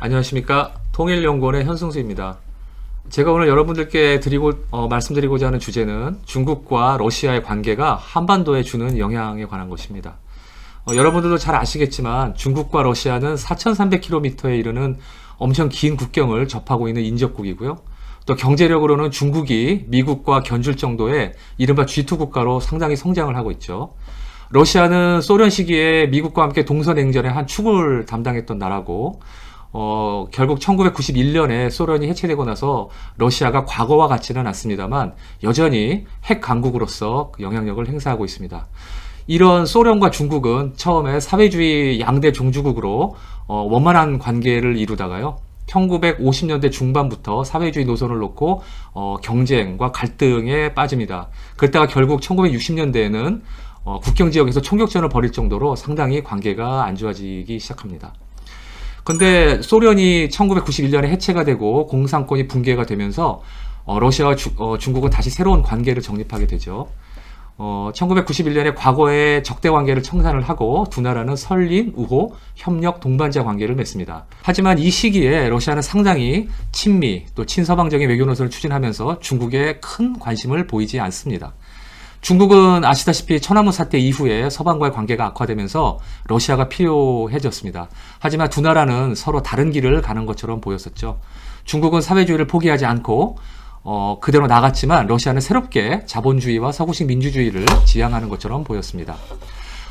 안녕하십니까. 통일연구원의 현승수입니다. 제가 오늘 여러분들께 말씀드리고자 하는 주제는 중국과 러시아의 관계가 한반도에 주는 영향에 관한 것입니다. 여러분들도 잘 아시겠지만 중국과 러시아는 4,300km에 이르는 엄청 긴 국경을 접하고 있는 인접국이고요. 또 경제력으로는 중국이 미국과 견줄 정도의 이른바 G2 국가로 상당히 성장을 하고 있죠. 러시아는 소련 시기에 미국과 함께 동서냉전의 한 축을 담당했던 나라고, 결국 1991년에 소련이 해체되고 나서 러시아가 과거와 같지는 않습니다만 여전히 핵 강국으로서 영향력을 행사하고 있습니다. 이런 소련과 중국은 처음에 사회주의 양대 종주국으로 원만한 관계를 이루다가요. 1950년대 중반부터 사회주의 노선을 놓고 경쟁과 갈등에 빠집니다. 그랬다가 결국 1960년대에는 국경 지역에서 총격전을 벌일 정도로 상당히 관계가 안 좋아지기 시작합니다. 근데 소련이 1991년에 해체가 되고 공산권이 붕괴가 되면서 러시아와 중국은 다시 새로운 관계를 정립하게 되죠. 1991년에 과거의 적대 관계를 청산을 하고 두 나라는 설린, 우호, 협력, 동반자 관계를 맺습니다. 하지만 이 시기에 러시아는 상당히 친미, 또 친서방적인 외교 노선을 추진하면서 중국에 큰 관심을 보이지 않습니다. 중국은 아시다시피 천안문 사태 이후에 서방과의 관계가 악화되면서 러시아가 필요해졌습니다. 하지만 두 나라는 서로 다른 길을 가는 것처럼 보였었죠. 중국은 사회주의를 포기하지 않고 그대로 나갔지만 러시아는 새롭게 자본주의와 서구식 민주주의를 지향하는 것처럼 보였습니다.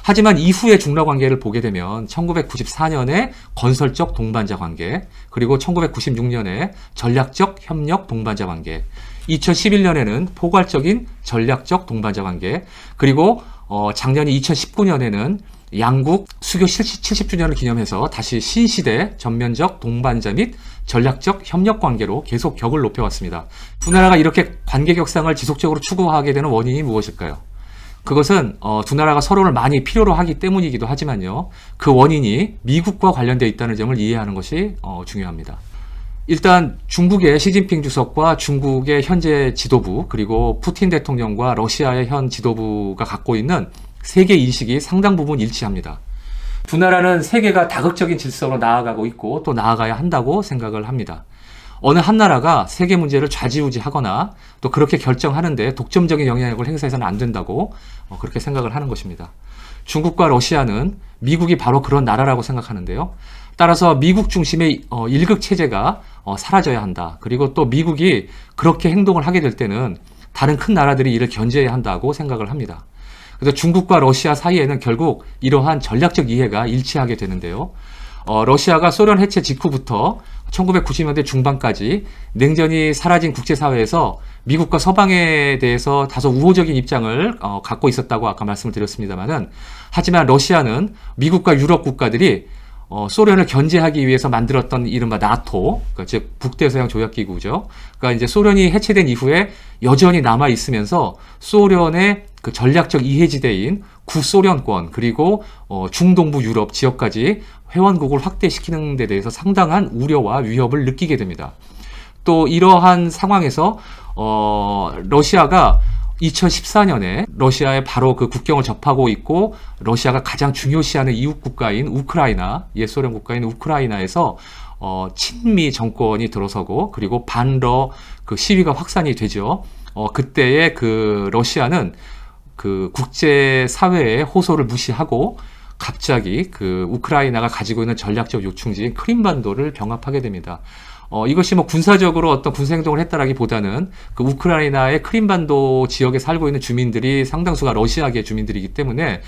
하지만 이후의 중러 관계를 보게 되면 1994년에 건설적 동반자 관계, 그리고 1996년에 전략적 협력 동반자 관계, 2011년에는 포괄적인 전략적 동반자 관계, 그리고 작년인 2019년에는 양국 수교 70주년을 기념해서 다시 신시대 전면적 동반자 및 전략적 협력 관계로 계속 격을 높여왔습니다. 두 나라가 이렇게 관계 격상을 지속적으로 추구하게 되는 원인이 무엇일까요? 그것은 두 나라가 서로를 많이 필요로 하기 때문이기도 하지만요. 그 원인이 미국과 관련되어 있다는 점을 이해하는 것이 중요합니다. 일단 중국의 시진핑 주석과 중국의 현재 지도부, 그리고 푸틴 대통령과 러시아의 현 지도부가 갖고 있는 세계 인식이 상당 부분 일치합니다. 두 나라는 세계가 다극적인 질서로 나아가고 있고 또 나아가야 한다고 생각을 합니다. 어느 한 나라가 세계 문제를 좌지우지하거나 또 그렇게 결정하는데 독점적인 영향력을 행사해서는 안 된다고 그렇게 생각을 하는 것입니다. 중국과 러시아는 미국이 바로 그런 나라라고 생각하는데요. 따라서 미국 중심의 일극 체제가 사라져야 한다. 그리고 또 미국이 그렇게 행동을 하게 될 때는 다른 큰 나라들이 이를 견제해야 한다고 생각을 합니다. 그래서 중국과 러시아 사이에는 결국 이러한 전략적 이해가 일치하게 되는데요. 러시아가 소련 해체 직후부터 1990년대 중반까지 냉전이 사라진 국제사회에서 미국과 서방에 대해서 다소 우호적인 입장을 갖고 있었다고 아까 말씀을 드렸습니다만은, 하지만 러시아는 미국과 유럽 국가들이 소련을 견제하기 위해서 만들었던 이른바 나토, 그러니까 즉 북대서양 조약기구죠. 그러니까 이제 소련이 해체된 이후에 여전히 남아 있으면서 소련의 그 전략적 이해지대인 구소련권, 그리고 중동부 유럽 지역까지 회원국을 확대시키는 데 대해서 상당한 우려와 위협을 느끼게 됩니다. 또 이러한 상황에서 러시아가 2014년에 러시아의 바로 그 국경을 접하고 있고 러시아가 가장 중요시하는 이웃 국가인 우크라이나, 옛 소련 국가인 우크라이나에서 친미 정권이 들어서고 그리고 반러 그 시위가 확산이 되죠. 그때의 그 러시아는 그 국제 사회의 호소를 무시하고 갑자기 그 우크라이나가 가지고 있는 전략적 요충지인 크림반도를 병합하게 됩니다. 이것이 뭐 군사적으로 어떤 군사행동을 했다라기보다는 그 우크라이나의 크림반도 지역에 살고 있는 주민들이 상당수가 러시아계 주민들이기 때문에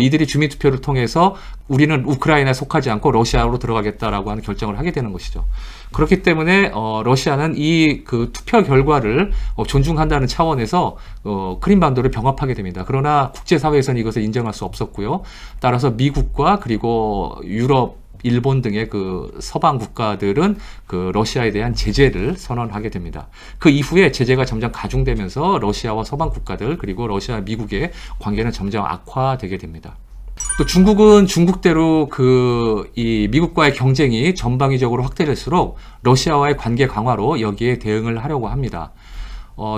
이들이 주민투표를 통해서 우리는 우크라이나에 속하지 않고 러시아로 들어가겠다라고 하는 결정을 하게 되는 것이죠. 그렇기 때문에 러시아는 이 그 투표 결과를 존중한다는 차원에서 크림반도를 병합하게 됩니다. 그러나 국제사회에서는 이것을 인정할 수 없었고요. 따라서 미국과 그리고 유럽, 일본 등의 그 서방 국가들은 그 러시아에 대한 제재를 선언하게 됩니다. 그 이후에 제재가 점점 가중되면서 러시아와 서방 국가들, 그리고 러시아, 미국의 관계는 점점 악화되게 됩니다. 또 중국은 중국대로 이 미국과의 경쟁이 전방위적으로 확대될수록 러시아와의 관계 강화로 여기에 대응을 하려고 합니다.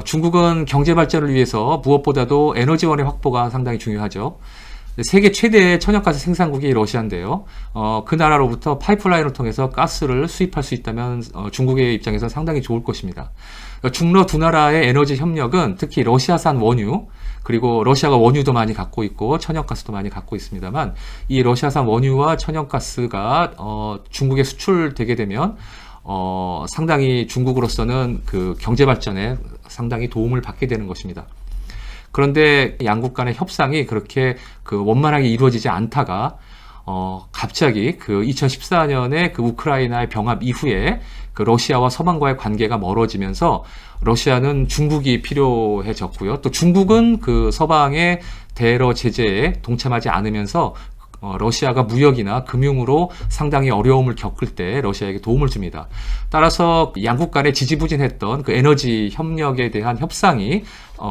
중국은 경제 발전을 위해서 무엇보다도 에너지원의 확보가 상당히 중요하죠. 세계 최대의 천연가스 생산국이 러시아인데요. 그 나라로부터 파이프라인을 통해서 가스를 수입할 수 있다면 중국의 입장에서 상당히 좋을 것입니다. 중러 두 나라의 에너지 협력은 특히 러시아산 원유, 그리고 러시아가 원유도 많이 갖고 있고 천연가스도 많이 갖고 있습니다만, 이 러시아산 원유와 천연가스가 중국에 수출되게 되면 상당히 중국으로서는 그 경제 발전에 상당히 도움을 받게 되는 것입니다. 그런데 양국 간의 협상이 그렇게 그 원만하게 이루어지지 않다가 갑자기 그 2014년에 그 우크라이나의 병합 이후에 그 러시아와 서방과의 관계가 멀어지면서 러시아는 중국이 필요해졌고요. 또 중국은 그 서방의 대러 제재에 동참하지 않으면서 러시아가 무역이나 금융으로 상당히 어려움을 겪을 때 러시아에게 도움을 줍니다. 따라서 양국 간에 지지부진했던 그 에너지 협력에 대한 협상이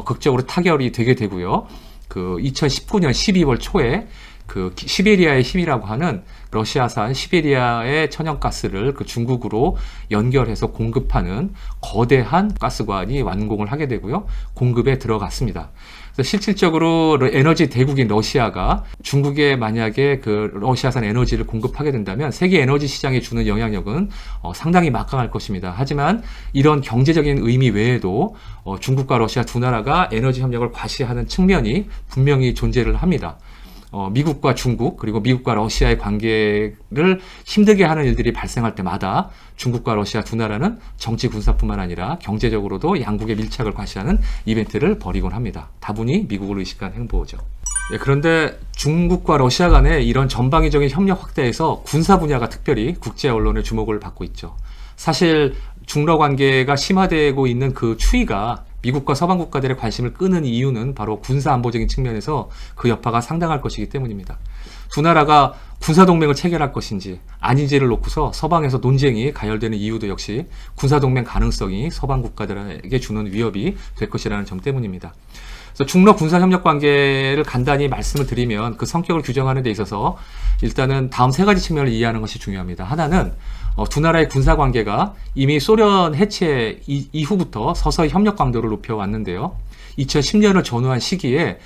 극적으로 타결이 되게 되고요. 그 2019년 12월 초에 그 시베리아의 힘이라고 하는 러시아산 시베리아의 천연가스를 그 중국으로 연결해서 공급하는 거대한 가스관이 완공을 하게 되고요. 공급에 들어갔습니다. 그래서 실질적으로 에너지 대국인 러시아가 중국에 만약에 그 러시아산 에너지를 공급하게 된다면 세계 에너지 시장에 주는 영향력은 상당히 막강할 것입니다. 하지만 이런 경제적인 의미 외에도 중국과 러시아 두 나라가 에너지 협력을 과시하는 측면이 분명히 존재를 합니다. 미국과 중국, 그리고 미국과 러시아의 관계를 힘들게 하는 일들이 발생할 때마다 중국과 러시아 두 나라는 정치 군사뿐만 아니라 경제적으로도 양국의 밀착을 과시하는 이벤트를 벌이곤 합니다. 다분히 미국을 의식한 행보죠. 네, 그런데 중국과 러시아 간의 이런 전방위적인 협력 확대에서 군사 분야가 특별히 국제 언론의 주목을 받고 있죠. 사실 중러 관계가 심화되고 있는 그 추이가 미국과 서방 국가들의 관심을 끄는 이유는 바로 군사 안보적인 측면에서 그 여파가 상당할 것이기 때문입니다. 두 나라가 군사동맹을 체결할 것인지 아닌지를 놓고서 서방에서 논쟁이 가열되는 이유도 역시 군사동맹 가능성이 서방 국가들에게 주는 위협이 될 것이라는 점 때문입니다. 그래서 중러 군사협력 관계를 간단히 말씀을 드리면 그 성격을 규정하는 데 있어서 일단은 다음 세 가지 측면을 이해하는 것이 중요합니다. 하나는 두 나라의 군사 관계가 이미 소련 해체 이후부터 서서히 협력 강도를 높여왔는데요. 2010년을 전후한 시기에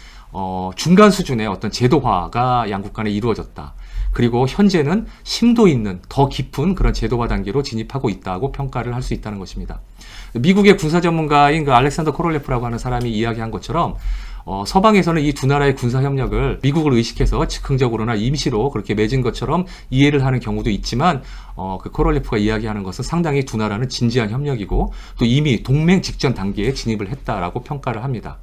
중간 수준의 어떤 제도화가 양국 간에 이루어졌다. 그리고 현재는 심도 있는 더 깊은 그런 제도화 단계로 진입하고 있다고 평가를 할 수 있다는 것입니다. 미국의 군사 전문가인 그 알렉산더 코롤레프라고 하는 사람이 이야기한 것처럼 서방에서는 이 두 나라의 군사 협력을 미국을 의식해서 즉흥적으로나 임시로 그렇게 맺은 것처럼 이해를 하는 경우도 있지만 그 코롤레프가 이야기하는 것은 상당히 두 나라는 진지한 협력이고 또 이미 동맹 직전 단계에 진입을 했다라고 평가를 합니다.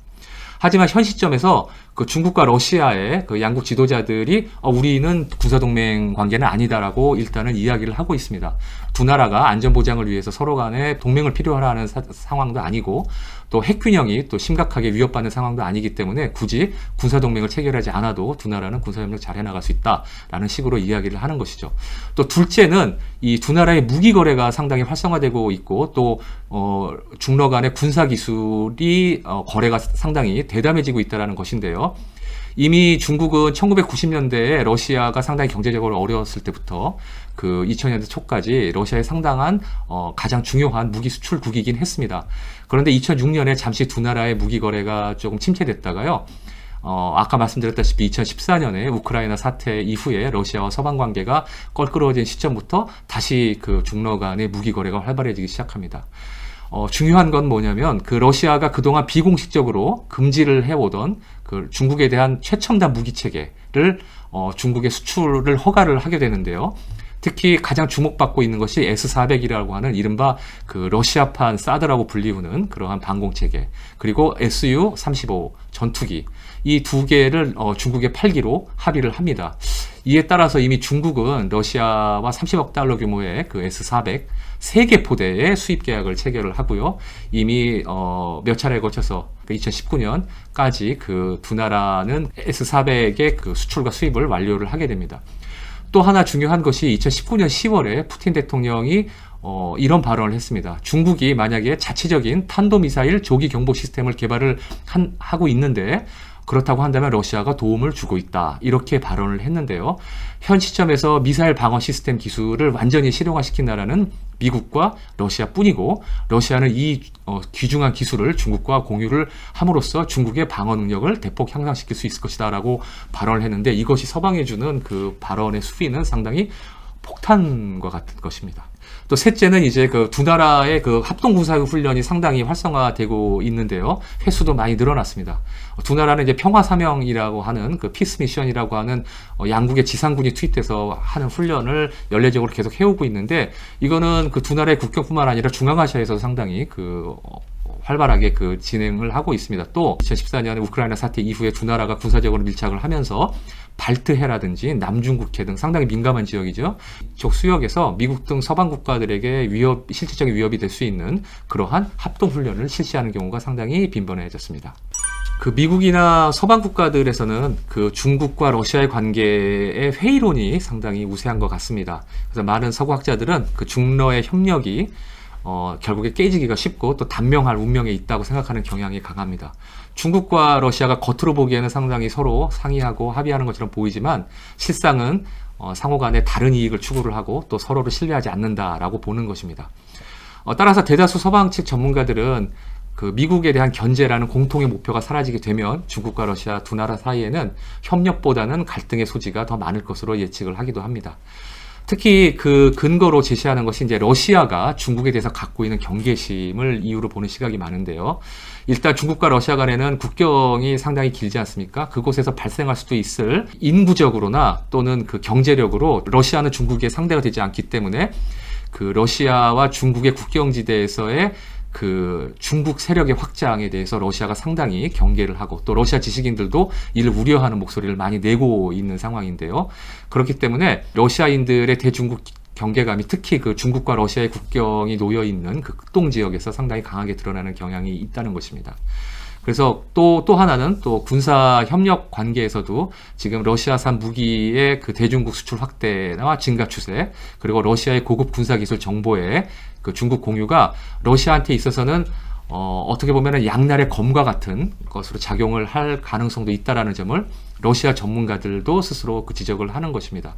하지만 현 시점에서 그 중국과 러시아의 그 양국 지도자들이 우리는 군사동맹 관계는 아니다라고 일단은 이야기를 하고 있습니다. 두 나라가 안전보장을 위해서 서로 간에 동맹을 필요로 하는 상황도 아니고 또 핵균형이 또 심각하게 위협받는 상황도 아니기 때문에 굳이 군사동맹을 체결하지 않아도 두 나라는 군사협력 잘 해나갈 수 있다라는 식으로 이야기를 하는 것이죠. 또 둘째는 이 두 나라의 무기 거래가 상당히 활성화되고 있고 또 중러 간의 군사기술이 거래가 상당히 대담해지고 있다는 것인데요. 이미 중국은 1990년대에 러시아가 상당히 경제적으로 어려웠을 때부터 그 2000년대 초까지 러시아에 상당한 가장 중요한 무기 수출국이긴 했습니다. 그런데 2006년에 잠시 두 나라의 무기 거래가 조금 침체됐다가요. 아까 말씀드렸다시피 2014년에 우크라이나 사태 이후에 러시아와 서방 관계가 껄끄러워진 시점부터 다시 그 중러 간의 무기 거래가 활발해지기 시작합니다. 중요한 건 뭐냐면 그 러시아가 그동안 비공식적으로 금지를 해오던 그 중국에 대한 최첨단 무기 체계를 중국의 수출을 허가를 하게 되는데요. 특히 가장 주목받고 있는 것이 S-400이라고 하는 이른바 그 러시아판 사드라고 불리우는 그러한 방공체계, 그리고 Su-35 전투기, 이 두 개를 중국에 팔기로 합의를 합니다. 이에 따라서 이미 중국은 러시아와 30억 달러 규모의 그 S-400 3개 포대의 수입 계약을 체결을 하고요. 이미 몇 차례에 거쳐서 2019년까지 그 두 나라는 S-400의 그 수출과 수입을 완료를 하게 됩니다. 또 하나 중요한 것이 2019년 10월에 푸틴 대통령이 이런 발언을 했습니다. 중국이 만약에 자체적인 탄도미사일 조기 경보 시스템을 개발을 하고 있는데 그렇다고 한다면 러시아가 도움을 주고 있다. 이렇게 발언을 했는데요. 현 시점에서 미사일 방어 시스템 기술을 완전히 실용화시킨 나라는 미국과 러시아뿐이고, 러시아는 이 귀중한 기술을 중국과 공유를 함으로써 중국의 방어 능력을 대폭 향상시킬 수 있을 것이다 라고 발언을 했는데, 이것이 서방에 주는 그 발언의 수위는 상당히 폭탄과 같은 것입니다. 또 셋째는 이제 그 두 나라의 그 합동군사 훈련이 상당히 활성화되고 있는데요. 횟수도 많이 늘어났습니다. 두 나라는 이제 평화사명이라고 하는 그 피스 미션이라고 하는 양국의 지상군이 투입돼서 하는 훈련을 연례적으로 계속 해오고 있는데, 이거는 그 두 나라의 국경뿐만 아니라 중앙아시아에서 상당히 활발하게 진행을 하고 있습니다. 또 2014년 우크라이나 사태 이후에 두 나라가 군사적으로 밀착을 하면서 발트해라든지 남중국해 등 상당히 민감한 지역이죠. 이쪽 수역에서 미국 등 서방 국가들에게 실질적인 위협이 될 수 있는 그러한 합동훈련을 실시하는 경우가 상당히 빈번해졌습니다. 그 미국이나 서방 국가들에서는 그 중국과 러시아의 관계의 회의론이 상당히 우세한 것 같습니다. 그래서 많은 서구학자들은 그 중러의 협력이 결국에 깨지기가 쉽고 또 단명할 운명에 있다고 생각하는 경향이 강합니다. 중국과 러시아가 겉으로 보기에는 상당히 서로 상의하고 합의하는 것처럼 보이지만 실상은 상호 간에 다른 이익을 추구를 하고 또 서로를 신뢰하지 않는다라고 보는 것입니다. 따라서 대다수 서방 측 전문가들은 그 미국에 대한 견제라는 공통의 목표가 사라지게 되면 중국과 러시아 두 나라 사이에는 협력보다는 갈등의 소지가 더 많을 것으로 예측을 하기도 합니다. 특히 그 근거로 제시하는 것이 이제 러시아가 중국에 대해서 갖고 있는 경계심을 이유로 보는 시각이 많은데요. 일단 중국과 러시아 간에는 국경이 상당히 길지 않습니까? 그곳에서 발생할 수도 있을 인구적으로나 또는 그 경제력으로 러시아는 중국의 상대가 되지 않기 때문에 그 러시아와 중국의 국경지대에서의 그 중국 세력의 확장에 대해서 러시아가 상당히 경계를 하고 또 러시아 지식인들도 이를 우려하는 목소리를 많이 내고 있는 상황인데요. 그렇기 때문에 러시아인들의 대중국 경계감이 특히 그 중국과 러시아의 국경이 놓여 있는 그 극동 지역에서 상당히 강하게 드러나는 경향이 있다는 것입니다. 그래서 또 하나는 또 군사 협력 관계에서도 지금 러시아산 무기의 그 대중국 수출 확대와 증가 추세, 그리고 러시아의 고급 군사 기술 정보의 그 중국 공유가 러시아한테 있어서는 어떻게 보면은 양날의 검과 같은 것으로 작용을 할 가능성도 있다라는 점을 러시아 전문가들도 스스로 그 지적을 하는 것입니다.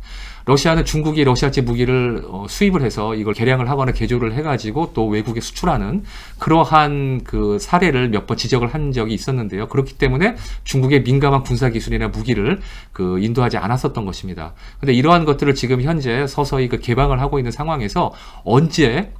러시아는 중국이 러시아제 무기를 수입을 해서 이걸 개량을 하거나 개조를 해가지고 또 외국에 수출하는 그러한 그 사례를 몇 번 지적을 한 적이 있었는데요. 그렇기 때문에 중국의 민감한 군사 기술이나 무기를 그 인도하지 않았었던 것입니다. 근데 이러한 것들을 지금 현재 서서히 그 개방을 하고 있는 상황에서 언제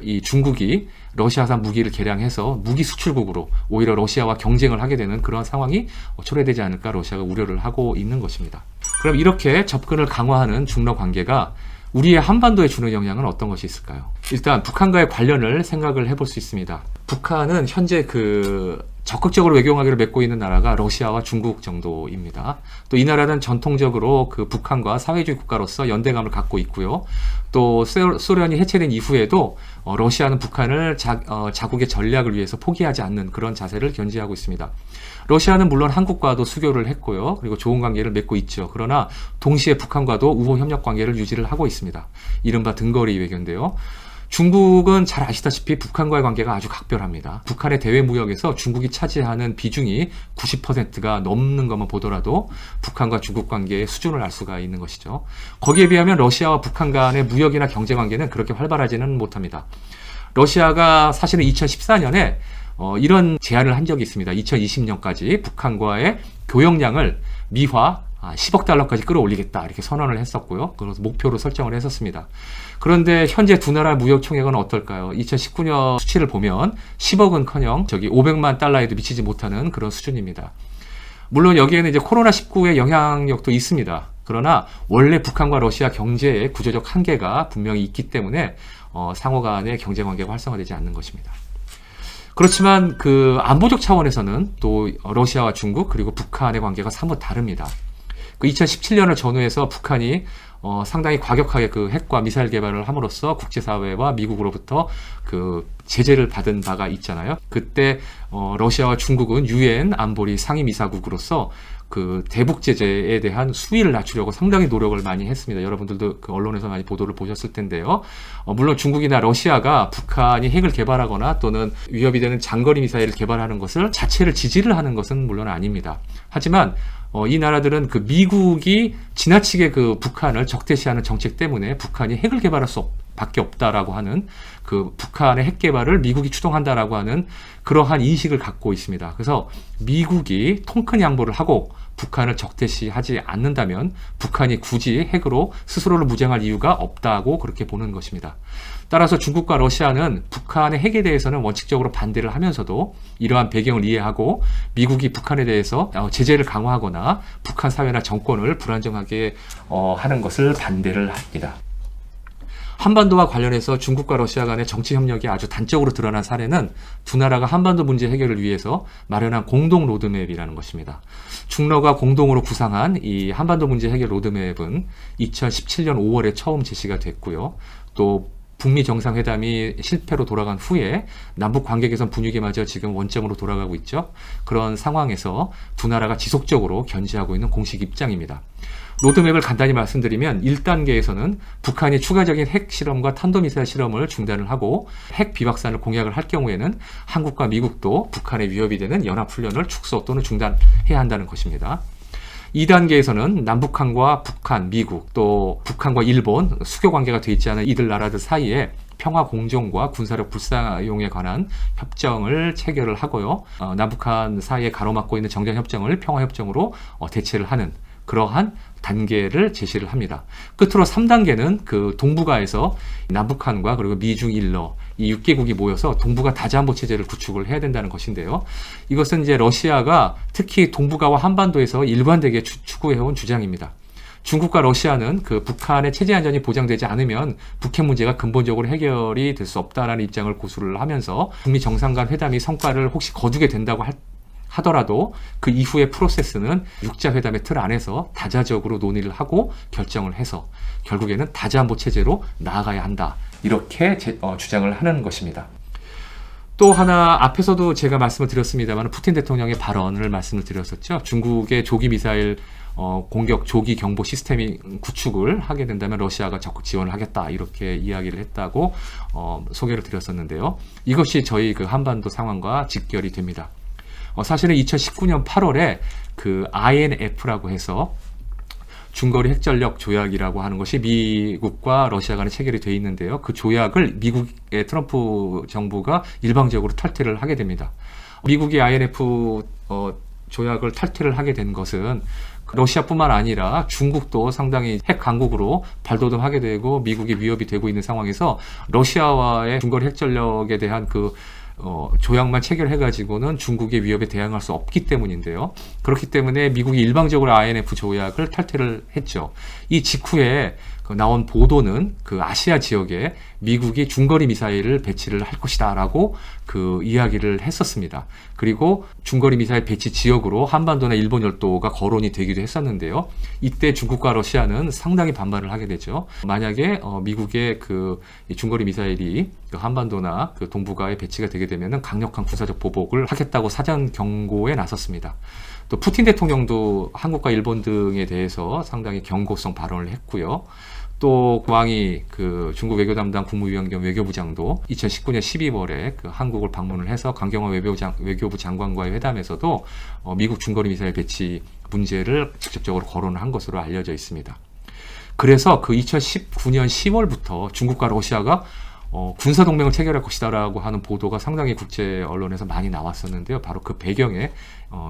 이 중국이 러시아산 무기를 개량해서 무기 수출국으로 오히려 러시아와 경쟁을 하게 되는 그런 상황이 초래되지 않을까 러시아가 우려를 하고 있는 것입니다. 그럼 이렇게 접근을 강화하는 중러 관계가 우리의 한반도에 주는 영향은 어떤 것이 있을까요? 일단 북한과의 관련을 생각을 해볼 수 있습니다. 북한은 현재 적극적으로 외교관계를 맺고 있는 나라가 러시아와 중국 정도입니다. 또 이 나라는 전통적으로 그 북한과 사회주의 국가로서 연대감을 갖고 있고요. 또 소련이 해체된 이후에도 러시아는 북한을 자국의 전략을 위해서 포기하지 않는 그런 자세를 견지하고 있습니다. 러시아는 물론 한국과도 수교를 했고요. 그리고 좋은 관계를 맺고 있죠. 그러나 동시에 북한과도 우호 협력 관계를 유지를 하고 있습니다. 이른바 등거리 외교인데요. 중국은 잘 아시다시피 북한과의 관계가 아주 각별합니다. 북한의 대외 무역에서 중국이 차지하는 비중이 90%가 넘는 것만 보더라도 북한과 중국 관계의 수준을 알 수가 있는 것이죠. 거기에 비하면 러시아와 북한 간의 무역이나 경제 관계는 그렇게 활발하지는 못합니다. 러시아가 사실은 2014년에 이런 제안을 한 적이 있습니다. 2020년까지 북한과의 교역량을 미화 10억 달러까지 끌어올리겠다 이렇게 선언을 했었고요. 그래서 목표로 설정을 했었습니다. 그런데 현재 두 나라 무역 총액은 어떨까요? 2019년 수치를 보면 10억은커녕 500만 달러에도 미치지 못하는 그런 수준입니다. 물론 여기에는 이제 코로나19의 영향력도 있습니다. 그러나 원래 북한과 러시아 경제의 구조적 한계가 분명히 있기 때문에 상호 간의 경제 관계가 활성화되지 않는 것입니다. 그렇지만 그 안보적 차원에서는 또 러시아와 중국 그리고 북한의 관계가 사뭇 다릅니다. 그 2017년을 전후해서 북한이 상당히 과격하게 그 핵과 미사일 개발을 함으로써 국제사회와 미국으로부터 그 제재를 받은 바가 있잖아요. 그때 러시아와 중국은 유엔 안보리 상임이사국으로서 그 대북 제재에 대한 수위를 낮추려고 상당히 노력을 많이 했습니다. 여러분들도 그 언론에서 많이 보도를 보셨을 텐데요. 물론 중국이나 러시아가 북한이 핵을 개발하거나 또는 위협이 되는 장거리 미사일을 개발하는 것을 자체를 지지를 하는 것은 물론 아닙니다. 하지만 이 나라들은 그 미국이 지나치게 그 북한을 적대시하는 정책 때문에 북한이 핵을 개발할 밖에 없다라고 하는 그 북한의 핵 개발을 미국이 추동한다라고 하는 그러한 인식을 갖고 있습니다. 그래서 미국이 통 큰 양보를 하고 북한을 적대시하지 않는다면 북한이 굳이 핵으로 스스로를 무장할 이유가 없다고 그렇게 보는 것입니다. 따라서 중국과 러시아는 북한의 핵에 대해서는 원칙적으로 반대를 하면서도 이러한 배경을 이해하고 미국이 북한에 대해서 제재를 강화하거나 북한 사회나 정권을 불안정하게 하는 것을 반대를 합니다. 한반도와 관련해서 중국과 러시아 간의 정치 협력이 아주 단적으로 드러난 사례는 두 나라가 한반도 문제 해결을 위해서 마련한 공동 로드맵이라는 것입니다. 중러가 공동으로 구상한 이 한반도 문제 해결 로드맵은 2017년 5월에 처음 제시가 됐고요. 또 북미 정상회담이 실패로 돌아간 후에 남북 관계 개선 분위기마저 지금 원점으로 돌아가고 있죠. 그런 상황에서 두 나라가 지속적으로 견지하고 있는 공식 입장입니다. 로드맵을 간단히 말씀드리면 1단계에서는 북한이 추가적인 핵 실험과 탄도미사일 실험을 중단을 하고 핵 비확산을 공약을 할 경우에는 한국과 미국도 북한의 위협이 되는 연합훈련을 축소 또는 중단해야 한다는 것입니다. 2단계에서는 남북한과 북한, 미국, 또 북한과 일본, 수교 관계가 돼 있지 않은 이들 나라들 사이에 평화 공존과 군사력 불사용에 관한 협정을 체결을 하고요. 남북한 사이에 가로막고 있는 정전협정을 평화협정으로 대체를 하는 그러한 단계를 제시를 합니다. 끝으로 3단계는 그 동북아에서 남북한과 그리고 미중 일러 이 6개국이 모여서 동북아 다자안보 체제를 구축을 해야 된다는 것인데요. 이것은 이제 러시아가 특히 동북아와 한반도에서 일관되게 추구해온 주장입니다. 중국과 러시아는 그 북한의 체제 안전이 보장되지 않으면 북핵 문제가 근본적으로 해결이 될 수 없다라는 입장을 고수를 하면서 북미 정상 간 회담이 성과를 혹시 거두게 된다고 하더라도 그 이후의 프로세스는 육자회담의 틀 안에서 다자적으로 논의를 하고 결정을 해서 결국에는 다자안보 체제로 나아가야 한다. 이렇게 주장을 하는 것입니다. 또 하나 앞에서도 제가 말씀을 드렸습니다만 푸틴 대통령의 발언을 말씀을 드렸었죠. 중국의 조기 미사일 공격 조기 경보 시스템 구축을 하게 된다면 러시아가 적극 지원을 하겠다 이렇게 이야기를 했다고 소개를 드렸었는데요. 이것이 저희 그 한반도 상황과 직결이 됩니다. 사실은 2019년 8월에 그 INF라고 해서 중거리 핵전력 조약이라고 하는 것이 미국과 러시아 간에 체결이 되어 있는데요. 그 조약을 미국의 트럼프 정부가 일방적으로 탈퇴를 하게 됩니다. 미국이 INF 조약을 탈퇴를 하게 된 것은 러시아뿐만 아니라 중국도 상당히 핵 강국으로 발돋움하게 되고 미국이 위협이 되고 있는 상황에서 러시아와의 중거리 핵전력에 대한 그 조약만 체결해가지고는 중국의 위협에 대항할 수 없기 때문인데요. 그렇기 때문에 미국이 일방적으로 INF 조약을 탈퇴를 했죠. 이 직후에 나온 보도는 그 아시아 지역에 미국이 중거리 미사일을 배치를 할 것이다라고 그 이야기를 했었습니다. 그리고 중거리 미사일 배치 지역으로 한반도나 일본 열도가 거론이 되기도 했었는데요. 이때 중국과 러시아는 상당히 반발을 하게 되죠. 만약에 미국의 그 중거리 미사일이 그 한반도나 그 동북아에 배치가 되게 되면은 강력한 군사적 보복을 하겠다고 사전 경고에 나섰습니다. 또 푸틴 대통령도 한국과 일본 등에 대해서 상당히 경고성 발언을 했고요. 또 왕이 그 중국 외교 담당 국무위원 겸 외교부장도 2019년 12월에 그 한국을 방문을 해서 강경화 외교부 장관과의 회담에서도 미국 중거리 미사일 배치 문제를 직접적으로 거론을 한 것으로 알려져 있습니다. 그래서 그 2019년 10월부터 중국과 러시아가 군사동맹을 체결할 것이다라고 하는 보도가 상당히 국제 언론에서 많이 나왔었는데요. 바로 그 배경에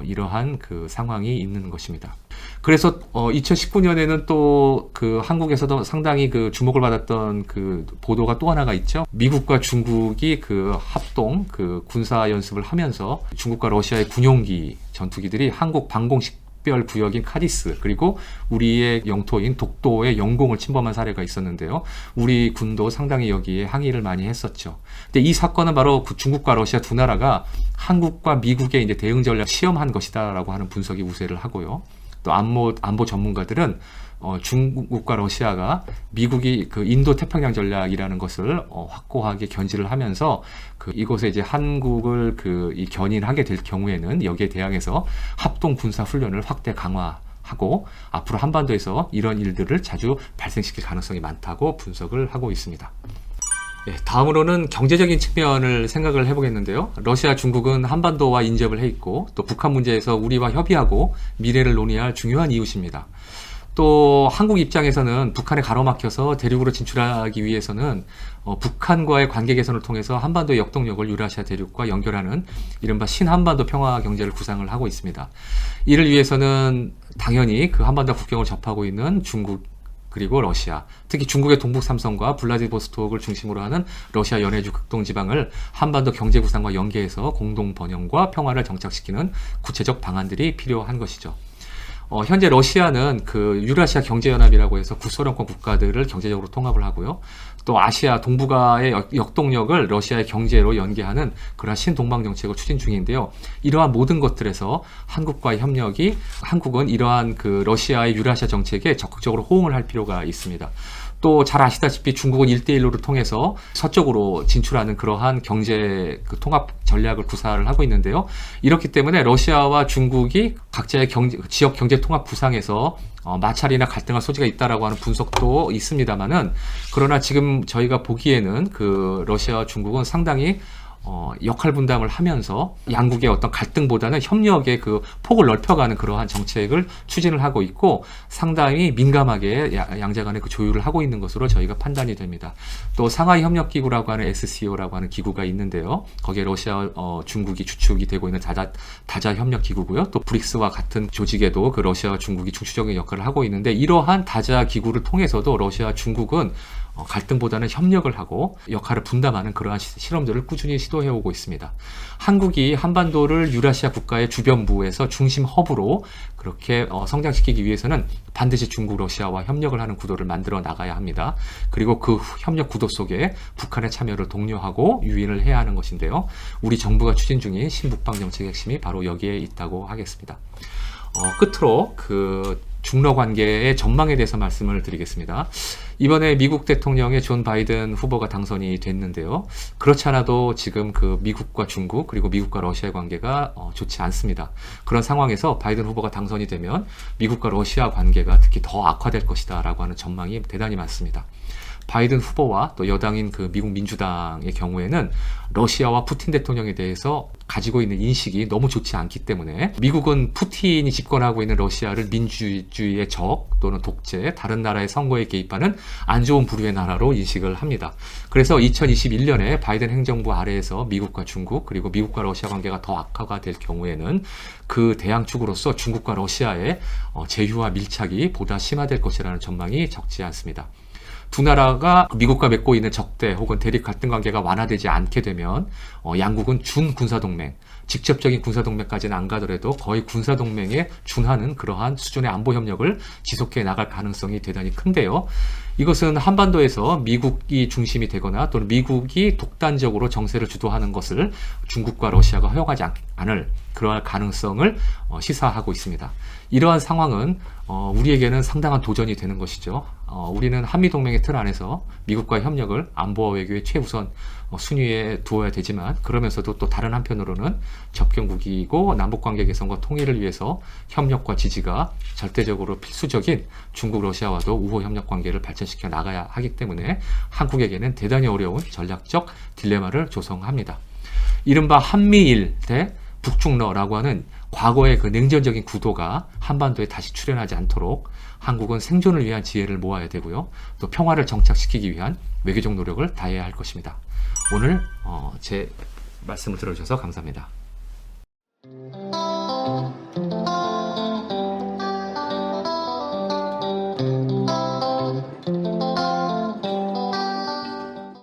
이러한 그 상황이 있는 것입니다. 그래서 2019년에는 또 그 한국에서도 상당히 그 주목을 받았던 그 보도가 또 하나가 있죠. 미국과 중국이 그 합동 그 군사 연습을 하면서 중국과 러시아의 군용기 전투기들이 한국 방공식 특별 구역인 카디스 그리고 우리의 영토인 독도의 영공을 침범한 사례가 있었는데요. 우리 군도 상당히 여기에 항의를 많이 했었죠. 근데 이 사건은 바로 그 중국과 러시아 두 나라가 한국과 미국의 이제 대응 전략 시험한 것이다라고 하는 분석이 우세를 하고요. 또 안보 전문가들은 중국과 러시아가 미국이 그 인도 태평양 전략이라는 것을 확고하게 견지를 하면서 이곳에 이제 한국을 이 견인하게 될 경우에는 여기에 대항해서 합동 군사 훈련을 확대 강화하고 앞으로 한반도에서 이런 일들을 자주 발생시킬 가능성이 많다고 분석을 하고 있습니다. 다음으로는 경제적인 측면을 생각을 해보겠는데요. 러시아, 중국은 한반도와 인접을 해 있고 또 북한 문제에서 우리와 협의하고 미래를 논의할 중요한 이웃입니다. 또 한국 입장에서는 북한에 가로막혀서 대륙으로 진출하기 위해서는 북한과의 관계 개선을 통해서 한반도의 역동력을 유라시아 대륙과 연결하는 이른바 신한반도 평화 경제를 구상을 하고 있습니다. 이를 위해서는 당연히 그 한반도 국경을 접하고 있는 중국 그리고 러시아, 특히 중국의 동북 삼성과 블라디보스톡을 중심으로 하는 러시아 연해주 극동지방을 한반도 경제 구상과 연계해서 공동 번영과 평화를 정착시키는 구체적 방안들이 필요한 것이죠. 현재 러시아는 그 유라시아 경제연합이라고 해서 구소련권 국가들을 경제적으로 통합을 하고요. 또 아시아 동북아의 역동력을 러시아의 경제로 연계하는 그러한 신동방 정책을 추진 중인데요. 이러한 모든 것들에서 한국과의 협력이 한국은 이러한 그 러시아의 유라시아 정책에 적극적으로 호응을 할 필요가 있습니다. 또 잘 아시다시피 중국은 1대1로를 통해서 서쪽으로 진출하는 그러한 경제 통합 전략을 구사를 하고 있는데요. 이렇기 때문에 러시아와 중국이 각자의 지역 경제 통합 구상에서 마찰이나 갈등할 소지가 있다라고 하는 분석도 있습니다만은 그러나 지금 저희가 보기에는 그 러시아와 중국은 상당히 역할 분담을 하면서 양국의 어떤 갈등보다는 협력의 그 폭을 넓혀가는 그러한 정책을 추진을 하고 있고 상당히 민감하게 양자 간의 그 조율을 하고 있는 것으로 저희가 판단이 됩니다. 또 상하이 협력기구라고 하는 SCO라고 하는 기구가 있는데요. 거기에 러시아, 중국이 주축이 되고 있는 다자 협력기구고요. 또 브릭스와 같은 조직에도 그 러시아와 중국이 중추적인 역할을 하고 있는데 이러한 다자 기구를 통해서도 러시아와 중국은 갈등보다는 협력을 하고 역할을 분담하는 그러한 실험들을 꾸준히 시도해오고 있습니다. 한국이 한반도를 유라시아 국가의 주변부에서 중심 허브로 그렇게 성장시키기 위해서는 반드시 중국, 러시아와 협력을 하는 구도를 만들어 나가야 합니다. 그리고 그 협력 구도 속에 북한의 참여를 독려하고 유인을 해야 하는 것인데요. 우리 정부가 추진 중인 신북방 정책의 핵심이 바로 여기에 있다고 하겠습니다. 끝으로 그 중러 관계의 전망에 대해서 말씀을 드리겠습니다. 이번에 미국 대통령의 존 바이든 후보가 당선이 됐는데요. 그렇지 않아도 지금 그 미국과 중국 그리고 미국과 러시아의 관계가 좋지 않습니다. 그런 상황에서 바이든 후보가 당선이 되면 미국과 러시아 관계가 특히 더 악화될 것이다 라고 하는 전망이 대단히 많습니다. 바이든 후보와 또 여당인 그 미국 민주당의 경우에는 러시아와 푸틴 대통령에 대해서 가지고 있는 인식이 너무 좋지 않기 때문에 미국은 푸틴이 집권하고 있는 러시아를 민주주의의 적 또는 독재, 다른 나라의 선거에 개입하는 안 좋은 부류의 나라로 인식을 합니다. 그래서 2021년에 바이든 행정부 아래에서 미국과 중국 그리고 미국과 러시아 관계가 더 악화가 될 경우에는 그 대항축으로서 중국과 러시아의 제휴와 밀착이 보다 심화될 것이라는 전망이 적지 않습니다. 두 나라가 미국과 맺고 있는 적대 혹은 대립 갈등 관계가 완화되지 않게 되면 양국은 준군사동맹, 직접적인 군사동맹까지는 안 가더라도 거의 군사동맹에 준하는 그러한 수준의 안보 협력을 지속해 나갈 가능성이 대단히 큰데요. 이것은 한반도에서 미국이 중심이 되거나 또는 미국이 독단적으로 정세를 주도하는 것을 중국과 러시아가 허용하지 않을 그러한 가능성을 시사하고 있습니다. 이러한 상황은 우리에게는 상당한 도전이 되는 것이죠. 우리는 한미동맹의 틀 안에서 미국과의 협력을 안보와 외교의 최우선 순위에 두어야 되지만 그러면서도 또 다른 한편으로는 접경국이고 남북관계 개선과 통일을 위해서 협력과 지지가 절대적으로 필수적인 중국, 러시아와도 우호 협력 관계를 발전시켜 나가야 하기 때문에 한국에게는 대단히 어려운 전략적 딜레마를 조성합니다. 이른바 한미일 대 북중러라고 하는 과거의 그 냉전적인 구도가 한반도에 다시 출현하지 않도록 한국은 생존을 위한 지혜를 모아야 되고요. 또 평화를 정착시키기 위한 외교적 노력을 다해야 할 것입니다. 오늘 제 말씀을 들어주셔서 감사합니다.